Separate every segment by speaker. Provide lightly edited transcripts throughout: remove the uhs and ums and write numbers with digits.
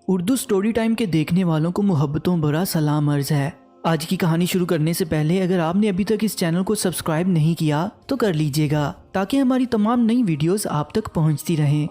Speaker 1: Urdu story time کے دیکھنے والوں کو محبتوں بھرا سلام عرض ہے۔ آج کی کہانی شروع کرنے سے پہلے اگر آپ نے ابھی تک اس چینل کو سبسکرائب نہیں کیا تو کر لیجئے گا تاکہ ہماری تمام نئی ویڈیوز آپ تک پہنچتی رہیں۔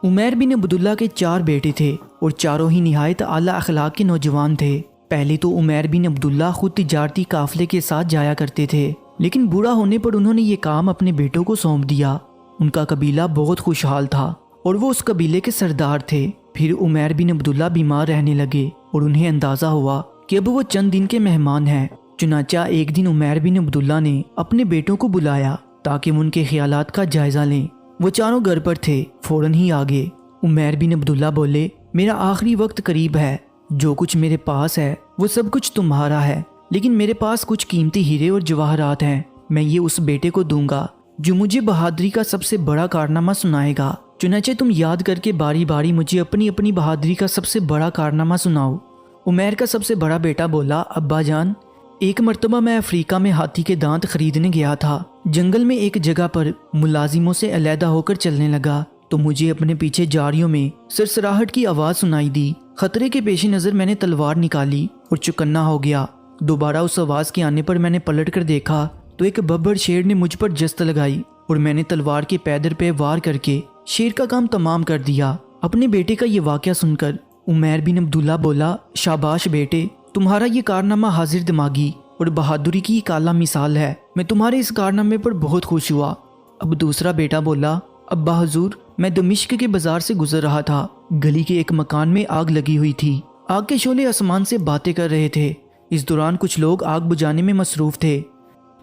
Speaker 1: عمیر بن عبداللہ کے 4 بیٹے تھے اور چاروں ہی نہایت اعلیٰ اخلاق کے نوجوان تھے۔ پہلے تو عمیر بن عبداللہ خود تجارتی قافلے کے ساتھ جایا کرتے تھے، لیکن بوڑھا ہونے پر انہوں نے یہ کام اپنے بیٹوں کو سونپ دیا۔ ان کا قبیلہ بہت خوشحال تھا اور وہ اس قبیلے کے سردار تھے۔ پھر عمیر بن عبداللہ بیمار رہنے لگے اور انہیں اندازہ ہوا کہ اب وہ چند دن کے مہمان ہیں۔ چنانچہ ایک دن عمیر بن عبداللہ نے اپنے بیٹوں کو بلایا تاکہ وہ ان کے خیالات کا جائزہ لیں۔ وہ چاروں گھر پر تھے، فوراً ہی آگے۔ عمیر بن عبداللہ بولے، میرا آخری وقت قریب ہے، جو کچھ میرے پاس ہے وہ سب کچھ تمہارا ہے، لیکن میرے پاس کچھ قیمتی ہیرے اور جواہرات ہیں، میں یہ اس بیٹے کو دوں گا جو مجھے بہادری کا سب سے بڑا کارنامہ سنائے گا۔ چنانچہ تم یاد کر کے باری باری مجھے اپنی اپنی بہادری کا سب سے بڑا کارنامہ سناؤ۔ عمیر کا سب سے بڑا بیٹا بولا، ابا جان، ایک مرتبہ میں افریقہ میں ہاتھی کے دانت خریدنے گیا تھا۔ جنگل میں ایک جگہ پر ملازموں سے علیحدہ ہو کر چلنے لگا تو مجھے اپنے پیچھے جاریوں میں سرسراہٹ کی آواز سنائی دی۔ خطرے کے پیش نظر میں نے تلوار نکالی اور چکنا ہو گیا۔ دوبارہ اس آواز کے آنے پر میں نے پلٹ کر دیکھا تو ایک ببر شیر نے مجھ پر جست لگائی اور میں نے تلوار کے پیدر پہ وار کر کے شیر کا کام تمام کر دیا۔ اپنے بیٹے کا یہ واقعہ سن کر عمیر بن عبداللہ بولا، شاباش بیٹے، تمہارا یہ کارنامہ حاضر دماغی اور بہادری کی ایک اعلیٰ مثال ہے، میں تمہارے اس کارنامے پر بہت خوش ہوا۔ اب دوسرا بیٹا بولا، ابا حضور، میں دمشق کے بازار سے گزر رہا تھا، گلی کے ایک مکان میں آگ لگی ہوئی تھی، آگ کے شعلے آسمان سے باتیں کر رہے تھے۔ اس دوران کچھ لوگ آگ بجھانے میں مصروف تھے۔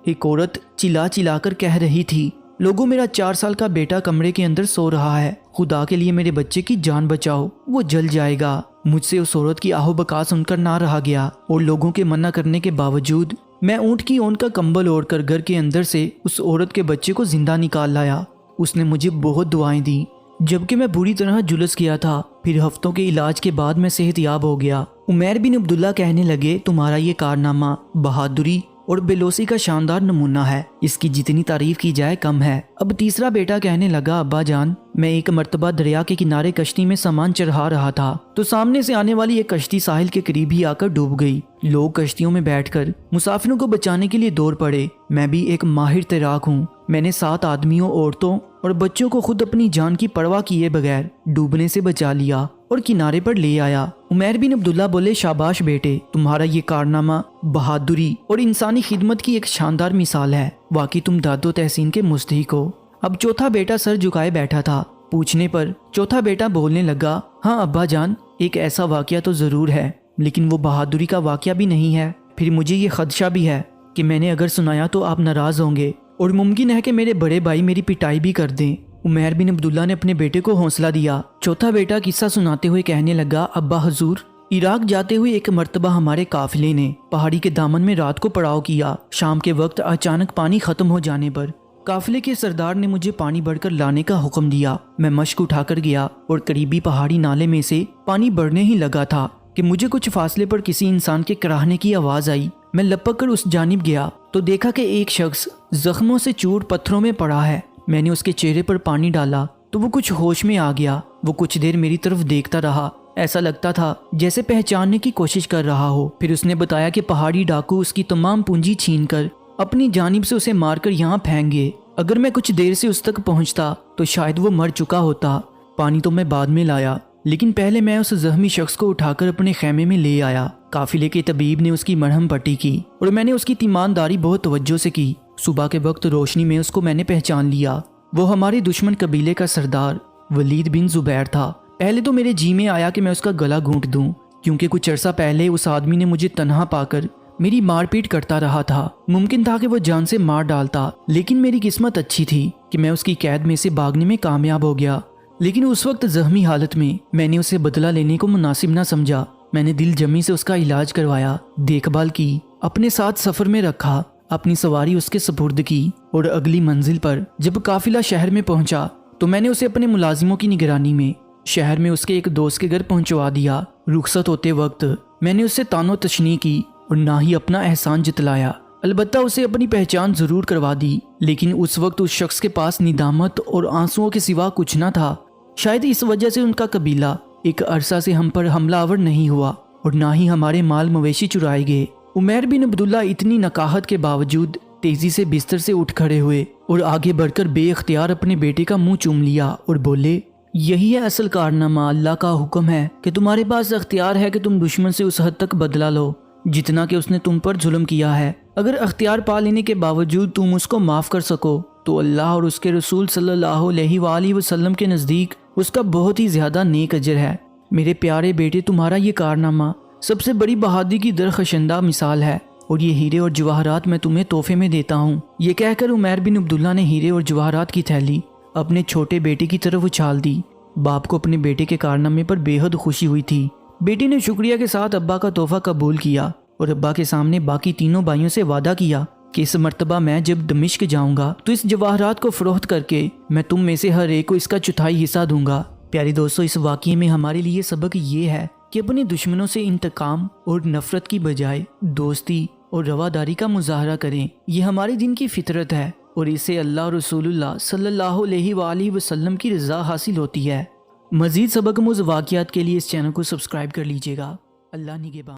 Speaker 1: ایک عورت چلا چلا کر کہہ رہی تھی، لوگوں، میرا 4 سال کا بیٹا کمرے کے اندر سو رہا ہے، خدا کے لیے میرے بچے کی جان بچاؤ، وہ جل جائے گا۔ مجھ سے اس عورت کی آہو بکا سن کر نہ رہا گیا اور لوگوں کے منع کرنے کے باوجود میں اونٹ کی اون کا کمبل اوڑھ کر گھر کے اندر سے اس عورت کے بچے کو زندہ نکال لایا۔ اس نے مجھے بہت دعائیں دی، جبکہ میں بری طرح جلس گیا تھا۔ پھر ہفتوں کے علاج کے بعد میں صحت یاب ہو گیا۔ عمیر بن عبداللہ کہنے لگے، تمہارا یہ کارنامہ بہادری اور بےلوثی کا شاندار نمونہ ہے، اس کی جتنی تعریف کی جائے کم ہے۔ اب تیسرا بیٹا کہنے لگا، ابا جان، میں ایک مرتبہ دریا کے کنارے کشتی میں سامان چڑھا رہا تھا تو سامنے سے آنے والی ایک کشتی ساحل کے قریب ہی آ کر ڈوب گئی۔ لوگ کشتیوں میں بیٹھ کر مسافروں کو بچانے کے لیے دوڑ پڑے۔ میں بھی ایک ماہر تیراک ہوں، میں نے 7 آدمیوں، عورتوں اور بچوں کو خود اپنی جان کی پرواہ کیے بغیر ڈوبنے سے بچا لیا اور کنارے پر لے آیا۔ عمیر بن عبداللہ بولے، شاباش بیٹے، تمہارا یہ کارنامہ بہادری اور انسانی خدمت کی ایک شاندار مثال ہے، واقعی تم داد و تحسین کے مستحق ہو۔ اب چوتھا بیٹا سر جھکائے بیٹھا تھا۔ پوچھنے پر چوتھا بیٹا بولنے لگا، ہاں ابا جان، ایک ایسا واقعہ تو ضرور ہے، لیکن وہ بہادری کا واقعہ بھی نہیں ہے۔ پھر مجھے یہ خدشہ بھی ہے کہ میں نے اگر سنایا تو آپ ناراض ہوں گے اور ممکن ہے کہ میرے بڑے بھائی میری پٹائی بھی کر دیں۔ عمیر بن عبداللہ نے اپنے بیٹے کو حوصلہ دیا۔ چوتھا بیٹا قصہ سناتے ہوئے کہنے لگا، ابا حضور، عراق جاتے ہوئے ایک مرتبہ ہمارے قافلے نے پہاڑی کے دامن میں رات کو پڑاؤ کیا۔ شام کے وقت اچانک پانی ختم ہو جانے پر قافلے کے سردار نے مجھے پانی بڑھ کر لانے کا حکم دیا۔ میں مشق اٹھا کر گیا اور قریبی پہاڑی نالے میں سے پانی بڑھنے ہی لگا تھا کہ مجھے کچھ فاصلے پر کسی انسان کے کراہنے کی آواز آئی۔ میں لپک کر اس جانب گیا تو دیکھا کہ ایک شخص زخموں سے چور پتھروں میں پڑا ہے۔ میں نے اس کے چہرے پر پانی ڈالا تو وہ کچھ ہوش میں آ گیا۔ وہ کچھ دیر میری طرف دیکھتا رہا، ایسا لگتا تھا جیسے پہچاننے کی کوشش کر رہا ہو۔ پھر اس نے بتایا کہ پہاڑی ڈاکو اس کی تمام پونجی چھین کر اپنی جانب سے اسے مار کر یہاں پھینک گئے۔ اگر میں کچھ دیر سے اس تک پہنچتا تو شاید وہ مر چکا ہوتا۔ پانی تو میں بعد میں لایا، لیکن پہلے میں اس زخمی شخص کو اٹھا کر اپنے خیمے میں لے آیا۔ قافلے کے طبیب نے اس کی مرہم پٹی کی اور میں نے اس کی تیمارداری بہت توجہ سے کی۔ صبح کے وقت روشنی میں اس کو میں نے پہچان لیا۔ وہ ہمارے دشمن قبیلے کا سردار ولید بن زبیر تھا۔ پہلے تو میرے جی میں آیا کہ میں اس کا گلا گھونٹ دوں، کیونکہ کچھ عرصہ پہلے اس آدمی نے مجھے تنہا پا کر میری مار پیٹ کرتا رہا تھا۔ ممکن تھا کہ وہ جان سے مار ڈالتا، لیکن میری قسمت اچھی تھی کہ میں اس کی قید میں سے بھاگنے میں کامیاب ہو گیا۔ لیکن اس وقت زخمی حالت میں نے اسے بدلہ لینے کو مناسب نہ سمجھا۔ میں نے دل جمی سے اس کا علاج کروایا، دیکھ بھال کی، اپنے ساتھ سفر میں رکھا، اپنی سواری اس کے سپرد کی اور اگلی منزل پر جب قافلہ شہر میں پہنچا تو میں نے اسے اپنے ملازموں کی نگرانی میں شہر میں اس کے ایک دوست کے گھر پہنچوا دیا۔ رخصت ہوتے وقت میں نے اس سے تان و تشنیع کی اور نہ ہی اپنا احسان جتلایا، البتہ اسے اپنی پہچان ضرور کروا دی، لیکن اس وقت اس شخص کے پاس ندامت اور آنسوؤں کے سوا کچھ نہ تھا۔ شاید اس وجہ سے ان کا قبیلہ ایک عرصہ سے ہم پر حملہ آور نہیں ہوا اور نہ ہی ہمارے مال مویشی چرائے گئے۔ عمیر بن عبداللہ اتنی نقاہت کے باوجود تیزی سے بستر سے اٹھ کھڑے ہوئے اور آگے بڑھ کر بے اختیار اپنے بیٹے کا منہ چوم لیا اور بولے، یہی ہے اصل کارنامہ، اللہ کا حکم ہے کہ تمہارے پاس اختیار ہے کہ تم دشمن سے اس حد تک بدلہ لو جتنا کہ اس نے تم پر ظلم کیا ہے۔ اگر اختیار پا لینے کے باوجود تم اس کو معاف کر سکو تو اللہ اور اس کے رسول صلی اللہ علیہ وآلہ وسلم کے نزدیک اس کا بہت ہی زیادہ نیک اجر ہے۔ میرے پیارے بیٹے، تمہارا یہ کارنامہ سب سے بڑی بہادری کی درخشندہ مثال ہے اور یہ ہیرے اور جواہرات میں تمہیں تحفے میں دیتا ہوں۔ یہ کہہ کر عمیر بن عبداللہ نے ہیرے اور جواہرات کی تھیلی اپنے چھوٹے بیٹے کی طرف اچھال دی۔ باپ کو اپنے بیٹے کے کارنامے پر بے حد خوشی ہوئی تھی۔ بیٹی نے شکریہ کے ساتھ ابا کا تحفہ قبول کیا اور ابا کے سامنے باقی تینوں بھائیوں سے وعدہ کیا کہ اس مرتبہ میں جب دمشق جاؤں گا تو اس جواہرات کو فروخت کر کے میں تم میں سے ہر ایک کو اس کا چوتھائی حصہ دوں گا۔ پیارے دوستو، اس واقعے میں ہمارے لیے سبق یہ ہے کہ اپنے دشمنوں سے انتقام اور نفرت کی بجائے دوستی اور رواداری کا مظاہرہ کریں۔ یہ ہمارے دین کی فطرت ہے اور اسے اللہ اور رسول اللہ صلی اللہ علیہ وآلہ وسلم کی رضا حاصل ہوتی ہے۔ مزید سبق آموز واقعات کے لیے اس چینل کو سبسکرائب کر لیجیے گا۔ اللہ نگہبان۔